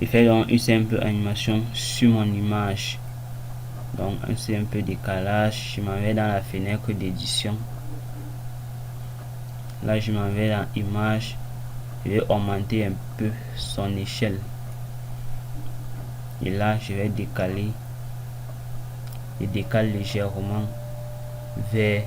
Je fais donc une simple animation sur mon image. Donc un simple décalage. Je m'en vais dans la fenêtre d'édition. Là je m'en vais dans image. Je vais augmenter un peu son échelle. Et là je vais décaler. Je décale légèrement vers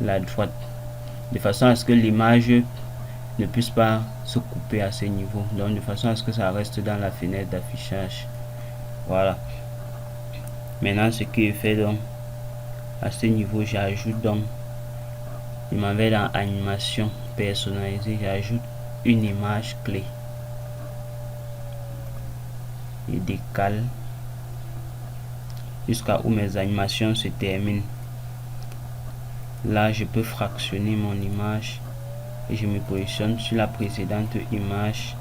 la droite. De façon à ce que l'image ne puisse pas se couper à ce niveau. Donc de façon à ce que ça reste dans la fenêtre d'affichage. Voilà. Maintenant ce que je fais donc à ce niveau, j'ajoute donc, je m'en vais dans animation personnalisée, j'ajoute une image clé. Je décale jusqu'à où mes animations se terminent. Là je peux fractionner mon image et je me positionne sur la précédente image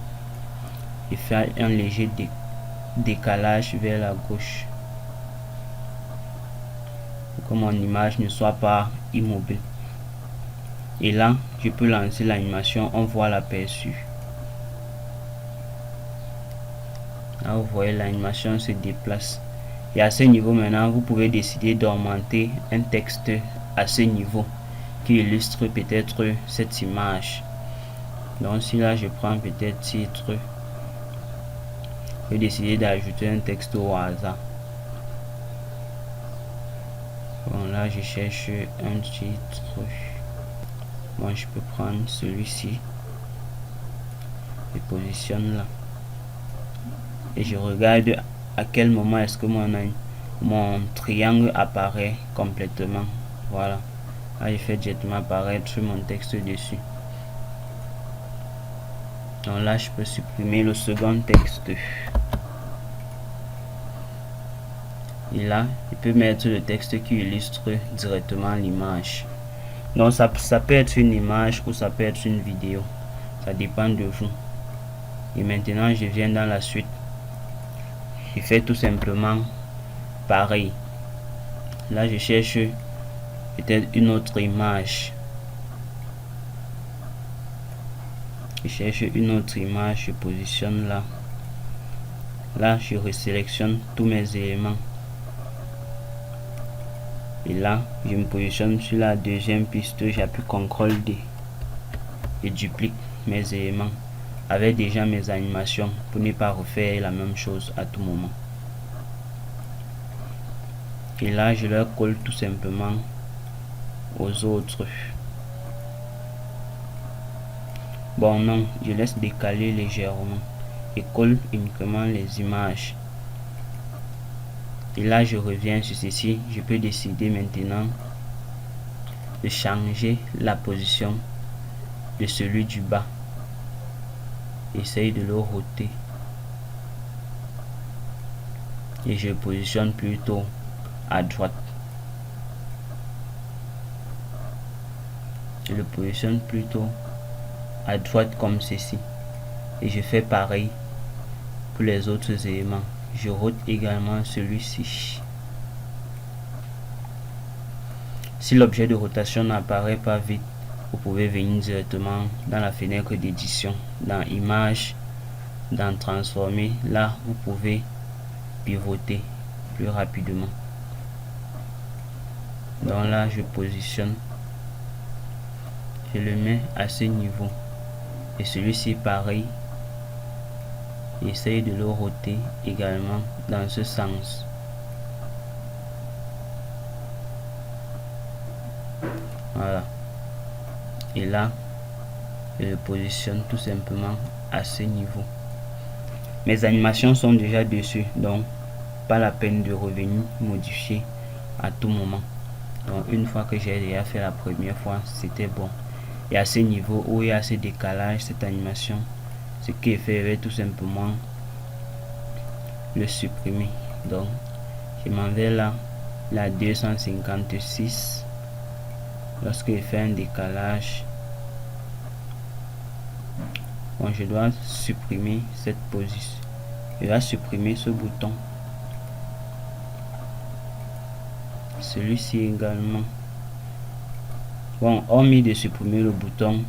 et faire un léger décalage vers la gauche pour que mon image ne soit pas immobile. Et là je peux lancer l'animation, on voit l'aperçu. Là vous voyez l'animation se déplace. Et à ce niveau maintenant vous pouvez décider d'augmenter un texte à ce niveau qui illustre peut-être cette image. Donc si là je prends peut-être titre, je vais décider d'ajouter un texte au hasard. Bon là je cherche un titre. Moi je peux prendre celui-ci. Je positionne là. Et je regarde à quel moment est-ce que mon triangle apparaît complètement. Voilà. Là je fais directement apparaître mon texte dessus. Donc là je peux supprimer le second texte. Et là je peux mettre le texte qui illustre directement l'image. Donc ça peut être une image ou ça peut être une vidéo. Ça dépend de vous. Et maintenant je viens dans la suite. Je fais tout simplement pareil. Là je cherche peut-être une autre image. Je cherche une autre image, je positionne là. Là je resélectionne tous mes éléments. Et là je me positionne sur la deuxième piste, j'appuie CTRL D et duplique mes éléments avec déjà mes animations pour ne pas refaire la même chose à tout moment. Et là je leur colle tout simplement aux autres. Bon non, je laisse décaler légèrement et colle uniquement les images. Et là je reviens sur ceci, je peux décider maintenant de changer la position de celui du bas. Essaye de le roter et je positionne plutôt à droite. Je le positionne plutôt à droite comme ceci et je fais pareil pour les autres éléments. Je rote également celui-ci. Si l'objet de rotation n'apparaît pas vite, vous pouvez venir directement dans la fenêtre d'édition, dans image, dans transformer. Là vous pouvez pivoter plus rapidement. Donc là je positionne, je le mets à ce niveau et celui-ci pareil. Essaye de le roter également dans ce sens. Voilà. Et là, je le positionne tout simplement à ce niveau. Mes animations sont déjà dessus, donc pas la peine de revenir modifier à tout moment. Donc une fois que j'ai déjà fait la première fois, c'était bon. Et à ce niveau où il y a ce décalage, cette animation, ce qui est fait, je vais tout simplement le supprimer. Donc je m'en vais là, la 256. Lorsque je fais un décalage, bon, je dois supprimer cette position. Je vais supprimer ce bouton, celui-ci également. Bon, hormis de supprimer le bouton,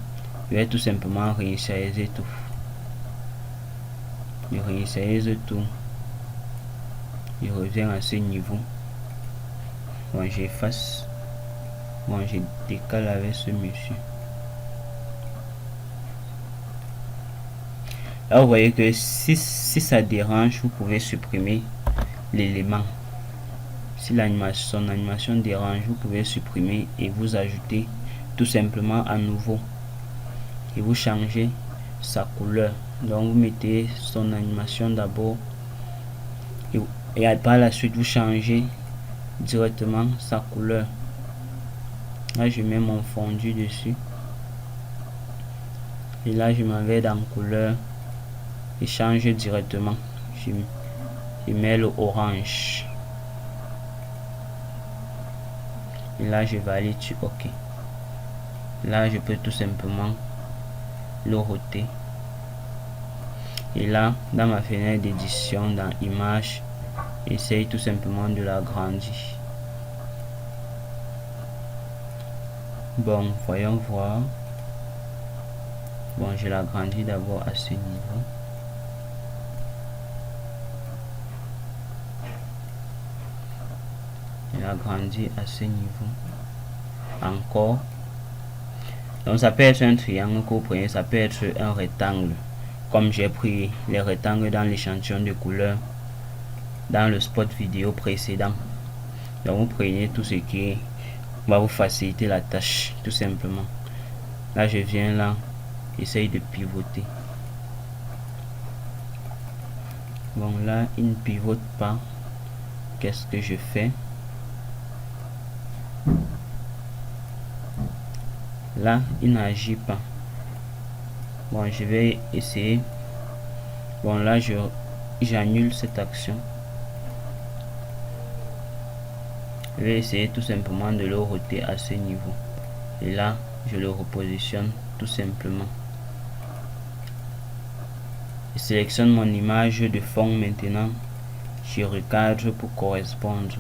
je vais tout simplement réinitialiser tout. Je réinitialise tout. Je reviens à ce niveau. Bon, j'efface. Bon, je décale avec ce monsieur. Là, vous voyez que si ça dérange, vous pouvez supprimer l'élément. Si son animation dérange, vous pouvez supprimer et vous ajouter tout simplement à nouveau. Et vous changez sa couleur. Donc, vous mettez son animation d'abord. Et par la suite, vous changez directement sa couleur. Là, je mets mon fondu dessus. Et là, je m'en vais dans couleur. Et change directement. Je mets le orange. Et là, je valide sur OK. Là, je peux tout simplement le ôter. Et là, dans ma fenêtre d'édition, dans Images, essaye tout simplement de l'agrandir. Bon, voyons voir. Bon, je l'agrandis d'abord à ce niveau. Je l'agrandis à ce niveau. Encore. Donc, ça peut être un triangle que vous prenez, ça peut être un rectangle. Comme j'ai pris les rectangles dans l'échantillon de couleurs dans le spot vidéo précédent. Donc, vous prenez tout ce qui va vous faciliter la tâche, tout simplement. Là, je viens là, essaye de pivoter. Bon, là, il ne pivote pas. Qu'est-ce que je fais? Là, il n'agit pas. Bon, je vais essayer. Bon, là, j'annule cette action. Je vais essayer tout simplement de le ôter à ce niveau. Et là, je le repositionne tout simplement. Je sélectionne mon image de fond maintenant. Je recadre pour correspondre.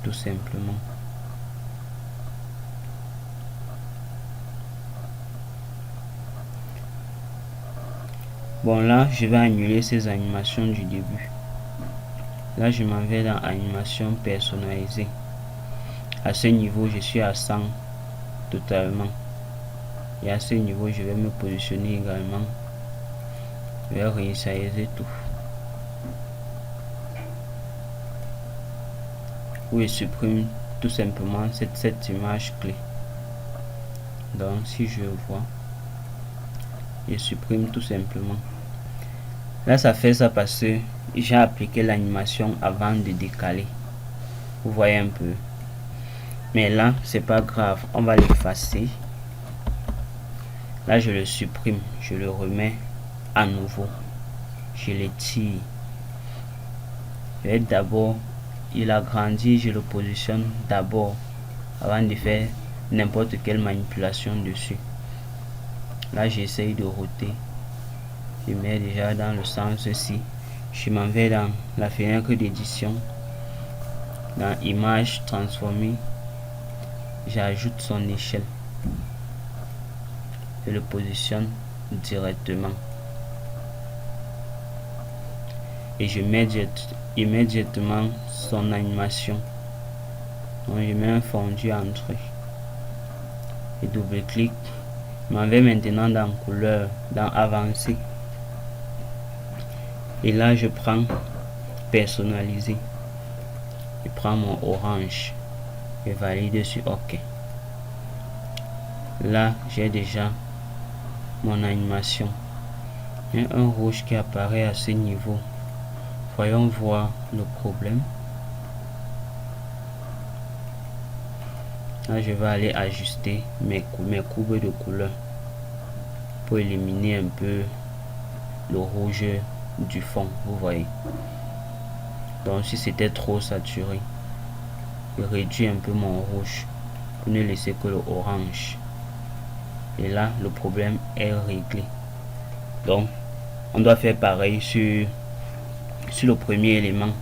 Tout simplement. Bon, là, je vais annuler ces animations du début. Là, je m'en vais dans animation personnalisée. À ce niveau, je suis à 100 totalement. Et à ce niveau, je vais me positionner également. Je vais réinitialiser tout. Où je supprime tout simplement cette image clé. Donc, si je vois, je supprime tout simplement. Là, ça fait ça parce que j'ai appliqué l'animation avant de décaler. Vous voyez un peu. Mais là, c'est pas grave. On va l'effacer. Là, je le supprime. Je le remets à nouveau. Je l'étire. Je vais d'abord, il agrandit, je le positionne d'abord avant de faire n'importe quelle manipulation dessus. Là, j'essaye de roter. Je mets déjà dans le sens-ci. Je m'en vais dans la fenêtre d'édition. Dans Images transformées. J'ajoute son échelle. Je le positionne directement. Et je mets immédiatement son animation. Donc, je mets un fondu entre. Et double-clic. Je m'en vais maintenant dans couleur, dans avancer. Et là, je prends personnaliser. Je prends mon orange. Je valide sur OK. Là, j'ai déjà mon animation. Il y a un rouge qui apparaît à ce niveau. Voyons voir le problème. Là, je vais aller ajuster mes courbes de couleur pour éliminer un peu le rouge du fond, vous voyez. Donc, si c'était trop saturé, je réduis un peu mon rouge pour ne laisser que le orange. Et là, le problème est réglé. Donc, on doit faire pareil sur le premier élément.